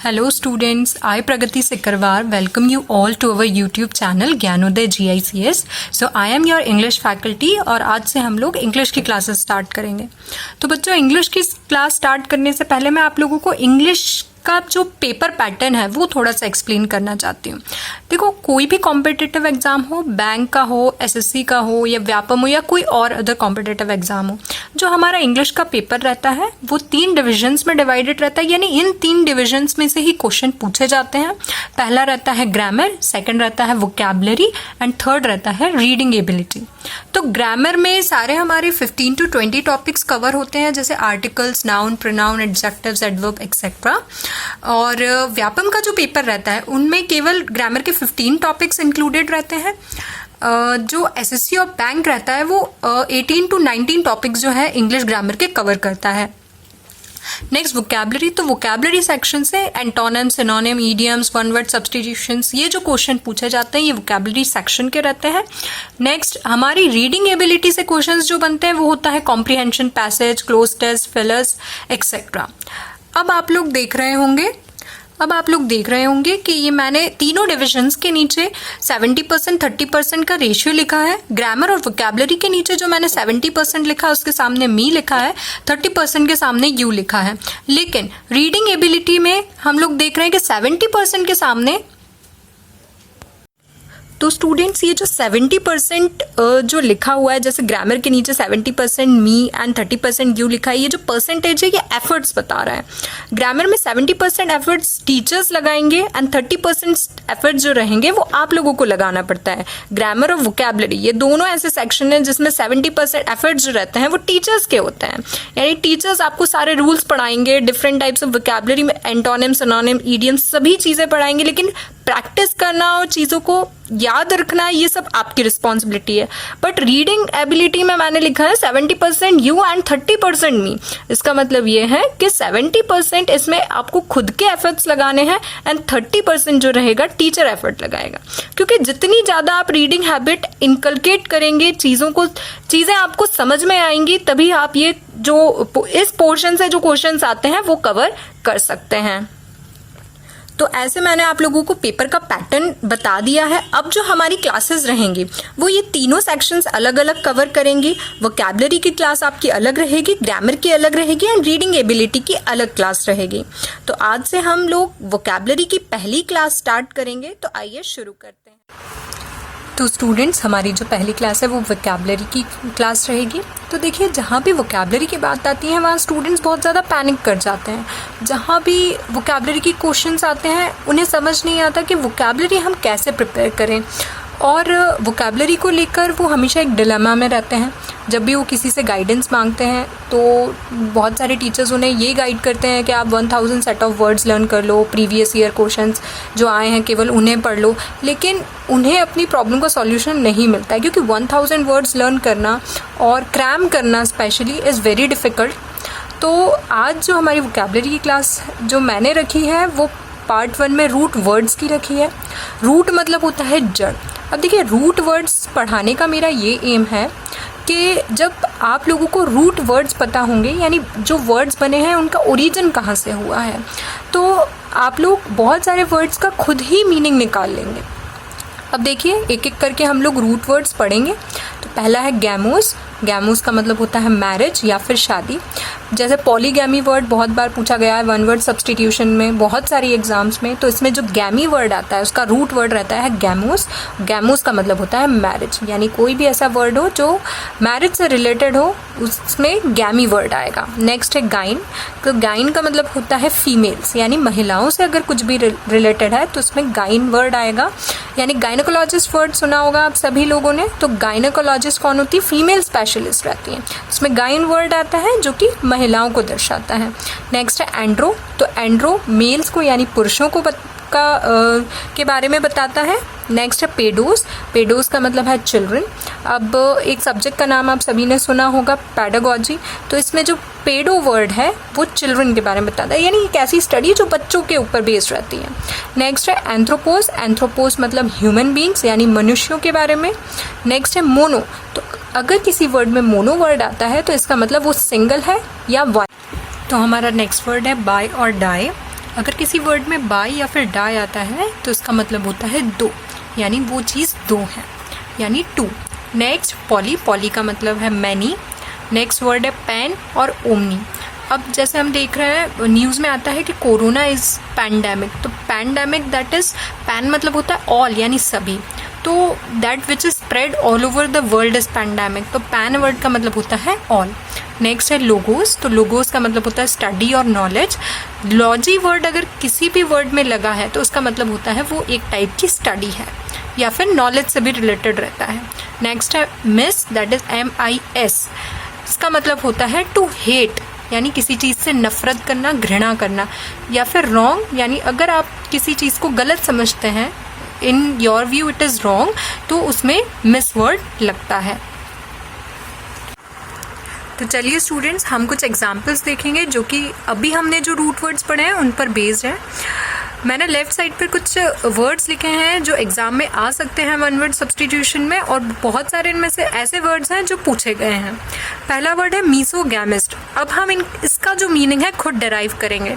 Hello students, I Pragati Sikkarwar welcome you all to our YouTube channel Gyanodaya GICS. So I am your English faculty और आज से हम लोग English की classes start करेंगे. तो बच्चों, इंग्लिश की क्लास स्टार्ट करने से पहले मैं आप लोगों को इंग्लिश का जो पेपर पैटर्न है वो थोड़ा सा एक्सप्लेन करना चाहती हूँ. देखो, कोई भी कॉम्पिटिटिव एग्जाम हो, बैंक का हो, एसएससी का हो या व्यापम हो या कोई और अदर कॉम्पिटिटिव एग्जाम हो, जो हमारा इंग्लिश का पेपर रहता है वो 3 डिविजन्स में डिवाइडेड रहता है. यानी इन 3 डिविजन्स में से ही क्वेश्चन पूछे जाते हैं. पहला रहता है ग्रामर, सेकंड रहता है वोकैबुलरी एंड थर्ड रहता है रीडिंग एबिलिटी. तो ग्रामर में सारे हमारे 15 to 20 टॉपिक्स कवर होते हैं, जैसे articles, noun, pronoun, adjectives, adverb etcetera. और व्यापम का जो पेपर रहता है उनमें केवल ग्रामर के 15 टॉपिक्स इंक्लूडेड रहते हैं. जो एसएससी और बैंक रहता है वो 18 to 19 टॉपिक्स जो है इंग्लिश ग्रामर के कवर करता है. Next vocabulary. तो वोकैबुलरी सेक्शन से antonym, synonym, idioms, one word substitutions, ये जो क्वेश्चन पूछे जाते हैं ये वोकैबुलरी सेक्शन के रहते हैं. नेक्स्ट हमारी रीडिंग एबिलिटी से क्वेश्चंस जो बनते हैं वो होता है comprehension, passage, cloze test, fillers etcetera. अब आप लोग देख रहे होंगे कि ये मैंने तीनों डिविजन्स के नीचे 70%, 30% का रेशियो लिखा है. ग्रामर और वोकैबुलरी के नीचे जो मैंने 70% लिखा है उसके सामने मी लिखा है, 30% के सामने यू लिखा है. लेकिन रीडिंग एबिलिटी में हम लोग देख रहे हैं कि 70% के सामने, तो स्टूडेंट्स ये जो 70% जो लिखा हुआ है, जैसे ग्रामर के नीचे 70% मी एंड 30% यू लिखा है, ये जो परसेंटेज है ये एफर्ट्स बता रहा है. ग्रामर में 70% एफर्ट्स टीचर्स लगाएंगे एंड 30% एफर्ट्स जो रहेंगे वो आप लोगों को लगाना पड़ता है. ग्रामर और वोकैबुलरी ये दोनों ऐसे सेक्शन हैं जिसमें 70% एफर्ट्स जो रहते हैं वो टीचर्स के होते हैं. यानी टीचर्स आपको सारे रूल्स पढ़ाएंगे, डिफरेंट टाइप्स ऑफ वोकैबुलरी में एंटोनिम, सिनोनिम, ईडियम्स सभी चीज़ें पढ़ाएंगे, लेकिन प्रैक्टिस करना और चीज़ों को याद रखना ये सब आपकी रिस्पॉन्सिबिलिटी है. बट रीडिंग एबिलिटी में मैंने लिखा है 70% यू एंड 30% मी. इसका मतलब ये है कि 70% इसमें आपको खुद के एफर्ट्स लगाने हैं एंड 30% जो रहेगा टीचर एफर्ट लगाएगा. क्योंकि जितनी ज़्यादा आप रीडिंग हैबिट इनकलकेट करेंगे, चीज़ें आपको समझ में आएंगी, तभी आप ये जो इस पोर्शन से जो क्वेश्चंस आते हैं वो कवर कर सकते हैं. तो ऐसे मैंने आप लोगों को पेपर का पैटर्न बता दिया है. अब जो हमारी क्लासेस रहेंगी वो ये तीनों सेक्शंस अलग अलग कवर करेंगी. वोकैबुलरी की क्लास आपकी अलग रहेगी, ग्रामर की अलग रहेगी एंड रीडिंग एबिलिटी की अलग क्लास रहेगी. तो आज से हम लोग वोकैबुलरी की पहली क्लास स्टार्ट करेंगे. तो आइए शुरू करते हैं. तो स्टूडेंट्स, हमारी जो पहली क्लास है वो वोकैबुलरी की क्लास रहेगी. तो देखिए, जहाँ भी वोकैबुलरी की बात आती है वहाँ स्टूडेंट्स बहुत ज़्यादा पैनिक कर जाते हैं. जहाँ भी वोकैबुलरी की क्वेश्चंस आते हैं उन्हें समझ नहीं आता कि वोकैबुलरी हम कैसे प्रिपेयर करें, और वोकैबुलरी को लेकर वो हमेशा एक डिलेमा में रहते हैं. जब भी वो किसी से गाइडेंस मांगते हैं तो बहुत सारे टीचर्स उन्हें ये गाइड करते हैं कि आप 1000 सेट ऑफ वर्ड्स लर्न कर लो, प्रीवियस ईयर क्वेश्चंस जो आए हैं केवल उन्हें पढ़ लो. लेकिन उन्हें अपनी प्रॉब्लम का सॉल्यूशन नहीं मिलता है, क्योंकि 1000 वर्ड्स लर्न करना और क्रैम करना स्पेशली इज़ वेरी डिफ़िकल्ट. तो आज जो हमारी वोकैबुलरी की क्लास जो मैंने रखी है वो पार्ट 1 में रूट वर्ड्स की रखी है. रूट मतलब होता है जड़. अब देखिए, रूट वर्ड्स पढ़ाने का मेरा ये एम है कि जब आप लोगों को रूट वर्ड्स पता होंगे, यानी जो वर्ड्स बने हैं उनका ओरिजिन कहाँ से हुआ है, तो आप लोग बहुत सारे वर्ड्स का खुद ही मीनिंग निकाल लेंगे. अब देखिए, एक एक करके हम लोग रूट वर्ड्स पढ़ेंगे. तो पहला है गैमोस. गैमोस का मतलब होता है मैरिज या फिर शादी. जैसे पॉलीगैमी वर्ड बहुत बार पूछा गया है वन वर्ड सब्स्टिट्यूशन में, बहुत सारी एग्जाम्स में. तो इसमें जो गैमी वर्ड आता है उसका रूट वर्ड रहता है गैमोस. गैमोस का मतलब होता है मैरिज, यानी कोई भी ऐसा वर्ड हो जो मैरिज से रिलेटेड हो उसमें गैमी वर्ड आएगा. नेक्स्ट है गाइन. तो गाइन का मतलब होता है फीमेल्स, यानी महिलाओं से अगर कुछ भी रिलेटेड है तो उसमें गाइन वर्ड आएगा. यानी गायनोकोलॉजिस्ट वर्ड सुना होगा आप सभी लोगों ने. तो गायनोकोलॉजिस्ट कौन होती है? फीमेल स्पेशलिस्ट रहती हैं. उसमें गाइन वर्ड आता है जो कि महिलाओं को दर्शाता है. नेक्स्ट है एंड्रो. तो एंड्रो मेल्स को यानी पुरुषों को के बारे में बताता है. नेक्स्ट है पेडोस. पेडोस का मतलब है चिल्ड्रन. अब एक सब्जेक्ट का नाम आप सभी ने सुना होगा, पेडागोजी. तो इसमें जो पेडो वर्ड है वो चिल्ड्रन के बारे में बताता है, यानी एक ऐसी स्टडी जो बच्चों के ऊपर बेस्ड रहती है. नेक्स्ट है एंथ्रोपोस. एंथ्रोपोस मतलब ह्यूमन बींग्स, यानी मनुष्यों के बारे में. नेक्स्ट है मोनो. तो अगर किसी वर्ड में मोनो वर्ड आता है तो इसका मतलब वो सिंगल है या वन. तो हमारा नेक्स्ट वर्ड है बाय और डाई. अगर किसी वर्ड में बाय या फिर डाई आता है तो इसका मतलब होता है दो, यानी वो चीज़ दो है, यानी टू। नेक्स्ट पॉली, पॉली का मतलब है मैनी। नेक्स्ट वर्ड है पैन और ओमनी। अब जैसे हम देख रहे हैं न्यूज़ में आता है कि कोरोना इज़ पैंडेमिक, तो पैंडेमिक दैट इज़, पैन मतलब होता है ऑल यानी सभी, तो that which is spread all over the world is pandemic, तो पैन वर्ड का मतलब होता है ऑल। नेक्स्ट है लोगोस, तो लोगोस का मतलब होता है स्टडी और नॉलेज। लॉजी वर्ड अगर किसी भी वर्ड में लगा है तो उसका मतलब होता है वो एक टाइप की स्टडी है या फिर नॉलेज से भी रिलेटेड रहता है। नेक्स्ट है मिस, दैट इज MIS, इसका मतलब होता है टू हेट, यानी किसी चीज़ से नफरत करना, घृणा करना। या फिर रॉन्ग, यानी अगर आप किसी चीज़ को गलत समझते हैं, in your view it is wrong, तो उसमें मिस वर्ड लगता है। तो चलिए स्टूडेंट्स, हम कुछ एग्जाम्पल्स देखेंगे जो कि अभी हमने जो रूट वर्ड्स पढ़े हैं उन पर बेस्ड है। मैंने लेफ्ट साइड पर कुछ वर्ड्स लिखे हैं जो एग्ज़ाम में आ सकते हैं वन वर्ड सब्सटीट्यूशन में, और बहुत सारे इनमें से ऐसे वर्ड्स हैं जो पूछे गए हैं। पहला वर्ड है मीसोगैमिस्ट। अब हम इसका जो मीनिंग है खुद डेराइव करेंगे।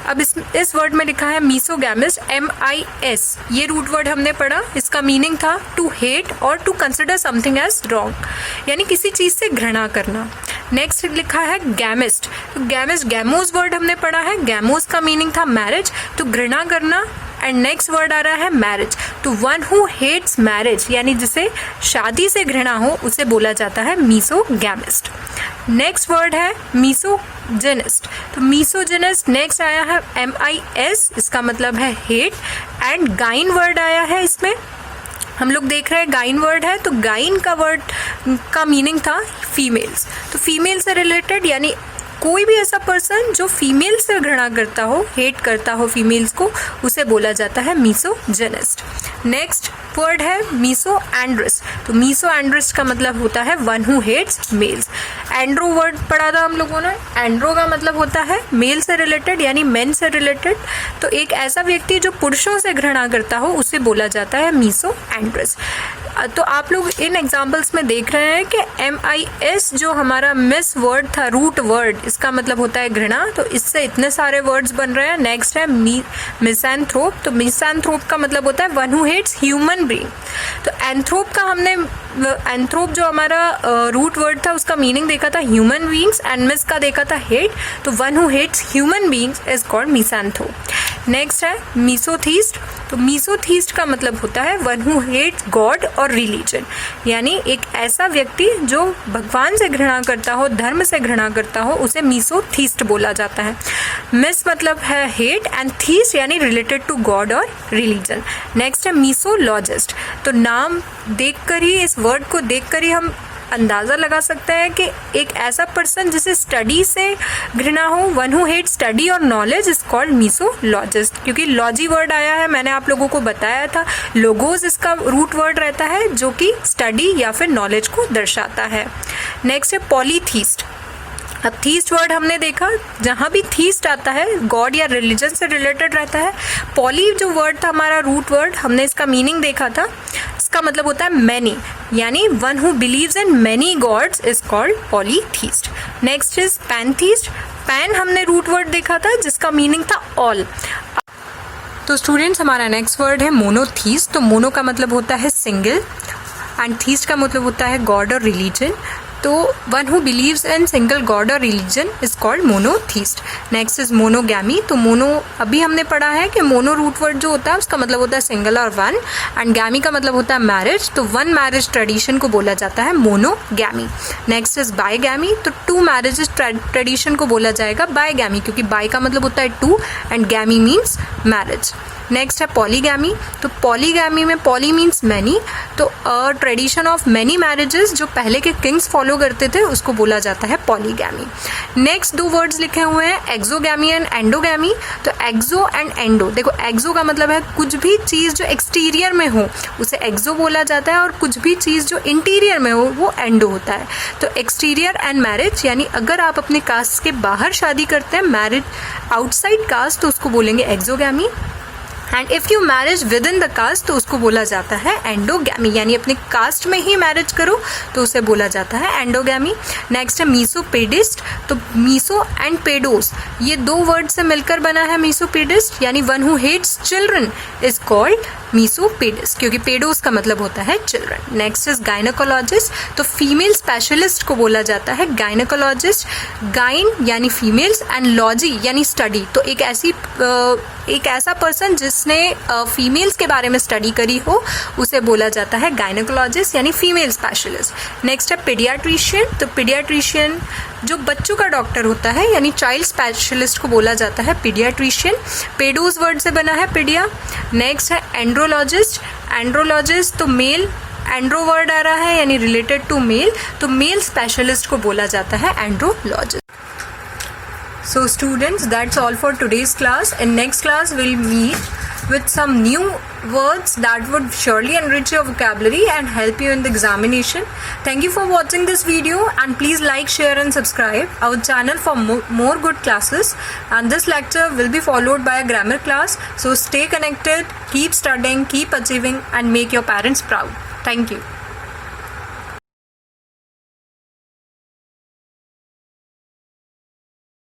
अब इस वर्ड में लिखा है मीसोगैमिस्ट, MIS, ये रूट वर्ड हमने पढ़ा, इसका मीनिंग था टू हेट और to consider something as wrong, यानी किसी चीज़ से घृणा करना। नेक्स्ट लिखा है गैमिस्ट, तो गैमिस्ट, गैमोस वर्ड हमने पढ़ा है, गैमोस का मीनिंग था मैरिज, तो घृणा करना। एंड नेक्स्ट वर्ड आ रहा है मैरिज, तो वन हु हेट्स मैरिज, यानी जिसे शादी से घृणा हो उसे बोला जाता है मीसोगैमिस्ट। नेक्स्ट वर्ड है मीसोजिनिस्ट, तो मीसोजिनिस्ट नेक्स्ट आया है MIS, इसका मतलब है हेट। एंड गाइन वर्ड आया है इसमें, हम लोग देख रहे हैं गाइन वर्ड है, तो गाइन का वर्ड का मीनिंग था फीमेल्स, तो फीमेल से रिलेटेड, यानी कोई भी ऐसा पर्सन जो फीमेल से घृणा करता हो, हेट करता हो फीमेल्स को, उसे बोला जाता है मीसोजिनिस्ट। नेक्स्ट वर्ड है मीसो एंड्रिस, तो मीसो एंड्रिस का मतलब होता है one who hates males. Andro word पढ़ा था हम लोगों ने, एंड्रो का मतलब होता है मेल से रिलेटेड, यानी मेन से रिलेटेड, तो एक ऐसा व्यक्ति जो पुरुषों से घृणा करता हो उसे बोला जाता है मीसो एंड्रिस। तो आप लोग इन एग्जाम्पल्स में देख रहे हैं कि MIS जो हमारा मिस वर्ड था, रूट वर्ड, इसका मतलब होता है घृणा, तो इससे इतने सारे वर्ड्स बन रहे हैं। नेक्स्ट है मिसैंथ्रोप, तो मिसैंथ्रोप का मतलब होता है one who hates human being, तो एंथ्रोप का हमने, एंथ्रोप जो हमारा रूट वर्ड था उसका मीनिंग देखा था ह्यूमन बीइंग्स, एंड मिस का देखा था हेट, तो one who hates human beings is called misanthrope. Next है मीसोथीस्ट, तो मीसोथीस्ट का मतलब होता है वन हु हेट्स गॉड और रिलीजन, यानी एक ऐसा व्यक्ति जो भगवान से घृणा करता हो, धर्म से घृणा करता हो, उसे मीसोथीस्ट बोला जाता है। मिस मतलब है हेट, एंड थीस्ट यानी रिलेटेड टू गॉड और रिलीजन। नेक्स्ट है मीसोलॉजिस्ट, तो नाम देखकर ही, इस वर्ड को देखकर ही हम अंदाज़ा लगा सकते हैं कि एक ऐसा पर्सन जिसे स्टडी से घृणा हो, वन हु हेट स्टडी और नॉलेज इज कॉल्ड मीसोलॉजिस्ट, क्योंकि लॉजी वर्ड आया है, मैंने आप लोगों को बताया था, लोगोस इसका रूट वर्ड रहता है जो कि स्टडी या फिर नॉलेज को दर्शाता है। नेक्स्ट है पॉलीथीस्ट, अब थीस्ट वर्ड हमने देखा, जहाँ भी थीस्ट आता है गॉड या रिलीजन से रिलेटेड रहता है। पॉली जो वर्ड था हमारा रूट वर्ड, हमने इसका मीनिंग देखा था, इसका मतलब होता है मैनी, यानी one who believes in many gods is called polytheist. Next is pantheist, pan हमने रूट वर्ड देखा था जिसका मीनिंग था ऑल। तो स्टूडेंट्स हमारा नेक्स्ट वर्ड है मोनोथीस्ट, तो मोनो का मतलब होता है सिंगल, एंड थीस्ट का मतलब होता है गॉड और रिलीजन, तो one who believes in single god और religion is called monotheist. Next is monogamy, तो मोनो अभी हमने पढ़ा है कि मोनो रूट वर्ड जो होता है उसका मतलब होता है सिंगल और वन, एंड गैमी का मतलब होता है मैरिज, तो वन मैरिज ट्रेडिशन को बोला जाता है मोनोगैमी। नेक्स्ट इज बायगैमी, तो टू मैरिजेस ट्रेडिशन को बोला जाएगा बायगैमी, क्योंकि बाय का मतलब होता है two and gamy means marriage. Next है पॉलीगैमी, तो पॉलीगैमी में पॉली मीन्स मैनी, तो ट्रेडिशन ऑफ मैनी मैरिजेस जो पहले के किंग्स फॉलो करते थे उसको बोला जाता है पॉलीगैमी। नेक्स्ट दो वर्ड्स लिखे हुए हैं एक्सोगैमी एंड एंडोगैमी, तो एक्सो एंड एंडो, देखो एक्सो का मतलब है कुछ भी चीज़ जो एक्सटीरियर में हो उसे एक्सो बोला जाता है, और कुछ भी चीज़ जो इंटीरियर में हो वो एंडो होता है। तो एक्सटीरियर एंड मैरिज, यानी अगर आप अपने कास्ट के बाहर शादी करते हैं, मैरिज आउटसाइड कास्ट, तो उसको बोलेंगे exogamy. And if you marriage within the caste तो उसको बोला जाता है एंडोगैमी, यानी अपने कास्ट में ही मैरिज करो तो उसे बोला जाता है एंडोगैमी। नेक्स्ट है मीसोपेडिस्ट। तो मीसो एंड पेडोस ये दो वर्ड से मिलकर बना है मीसोपेडिस्ट, यानी one who hates children is called misopaedist, क्योंकि पेडोस का मतलब होता है चिल्ड्रन। Next is gynaecologist. तो फीमेल स्पेशलिस्ट को बोला जाता है गायनोकोलॉजिस्ट। गाइन यानी फीमेल्स एंड लॉजी यानी स्टडी, तो एक ऐसा पर्सन जिसने फीमेल्स के बारे में स्टडी करी हो उसे बोला जाता है गायनोकोलॉजिस्ट यानी फीमेल स्पेशलिस्ट। नेक्स्ट है पीडियाट्रिशियन। तो पीडियाट्रिशियन जो बच्चों का डॉक्टर होता है यानी चाइल्ड स्पेशलिस्ट को बोला जाता है पीडियाट्रिशियन। पेडोस वर्ड से बना है पीडिया। नेक्स्ट है एंड्रोलॉजिस्ट। एंड्रोलॉजिस्ट तो मेल, एंड्रो वर्ड आ रहा है यानी रिलेटेड टू मेल, तो मेल स्पेशलिस्ट को बोला जाता है andrologist. So students, that's all for today's class. In next class we'll meet with some new words that would surely enrich your vocabulary and help you in the examination. Thank you for watching this video, and please like, share and subscribe our channel for more good classes. And this lecture will be followed by a grammar class. So stay connected, keep studying, keep achieving and make your parents proud. Thank you.